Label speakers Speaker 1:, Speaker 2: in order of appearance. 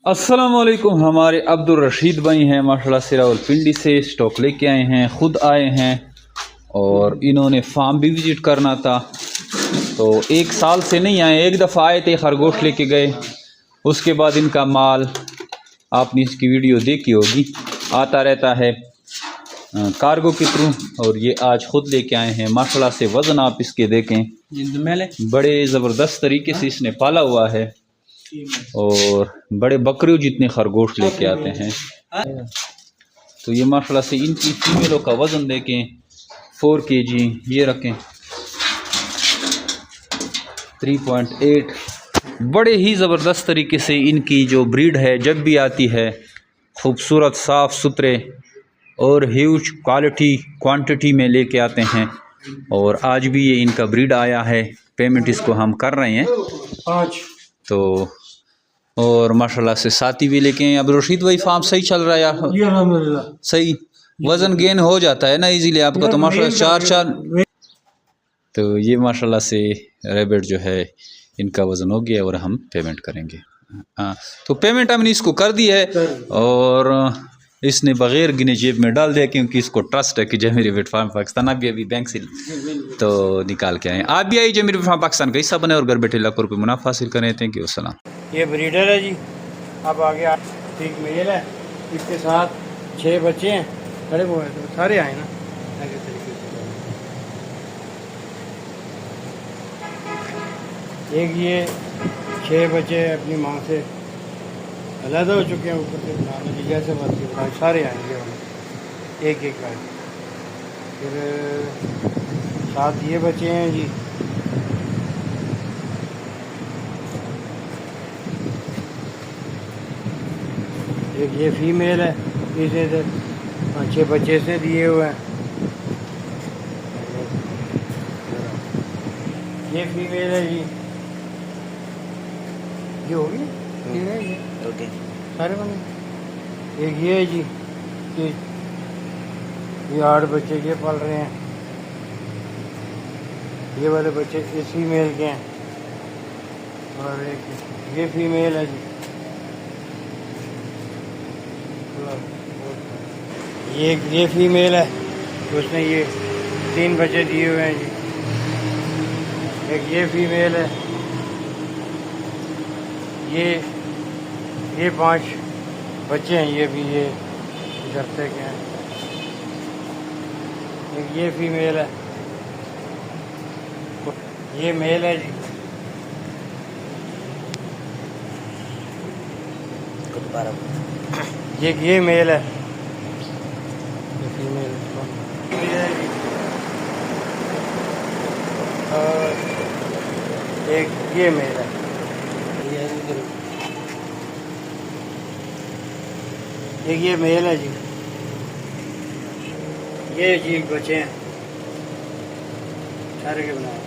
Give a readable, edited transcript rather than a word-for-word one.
Speaker 1: अस्सलाम वालेकुम। हमारे अब्दुल रशीद भाई हैं माशाल्लाह से रावलपिंडी से स्टॉक लेके आए हैं, ख़ुद आए हैं और इन्होंने फार्म भी विज़िट करना था। तो एक साल से नहीं आए, एक दफ़ा आए थे, खरगोश लेके गए। उसके बाद इनका माल आपने इसकी वीडियो देखी होगी, आता रहता है कार्गो के थ्रू। और ये आज ख़ुद लेके आए हैं माशाल्लाह से। वज़न आप इसके देखें, बड़े ज़बरदस्त तरीके से इसने पाला हुआ है और बड़े बकरियों जितने खरगोश लेके आते हैं। तो ये माशाल्लाह से इनकी फीमेलों का वज़न देखें, 4 kg ये रखें, 3.8। बड़े ही ज़बरदस्त तरीके से इनकी जो ब्रीड है जब भी आती है खूबसूरत, साफ़ सुथरे और ह्यूज क्वांटिटी में लेके आते हैं। और आज भी ये इनका ब्रीड आया है, पेमेंट इसको हम कर रहे हैं तो। और माशाल्लाह से साथी भी लेके हैं। अब रशीद भाई फार्म सही चल रहा है यार?
Speaker 2: अल्हम्दुलिल्लाह
Speaker 1: सही। वज़न गेन हो जाता है ना इजीली आपका, तो माशाल्लाह 4। तो ये माशाल्लाह से रैबिट जो है इनका वज़न हो गया और हम पेमेंट करेंगे। हाँ, तो पेमेंट हमने इसको कर दी है और इसने बग़ैर गिने जेब में डाल दिया, क्योंकि इसको ट्रस्ट है कि जमीरी वेट फार्म पाकिस्तान आप भी अभी बैंक से तो निकाल के आए। आप भी आइए, जमीरी वेट फार्म पाकिस्तान का हिस्सा बने और घर बैठे लाखों रुपये मुनाफा हासिल करें। Thank you. सलाम।
Speaker 2: ये ब्रीडर है जी। अब आगे एक मेल है, इसके साथ 6 बच्चे हैं, बड़े वो हैं, तो सारे आए ना ऐसे तरीके से। एक ये 6 बच्चे अपनी माँ से अलग हो चुके हैं, ऊपर से नाना जी जैसे बात की बताए, सारे आएंगे वाले एक एक आए। फिर साथ ये बच्चे हैं जी, एक ये फीमेल है, इसे से 5-6 बच्चे से दिए हुए हैं। ये फीमेल है जी, ये होगी ये ओके सारे बने। एक ये है जी, ये 8 बच्चे ये पाल रहे हैं। ये वाले बच्चे इस फीमेल के हैं और एक ये फीमेल है जी। ये फीमेल है, उसने ये 3 बच्चे दिए हुए हैं जी। एक ये फीमेल है, ये 5 बच्चे हैं, ये भी ये जरते के हैं। एक ये फीमेल है, ये मेल है जी। ये मेल है, ये फीमेल है जी। और एक ये मेल है, एक ये मेल है जी। ये जी बच्चे हैं सारे के बनाए।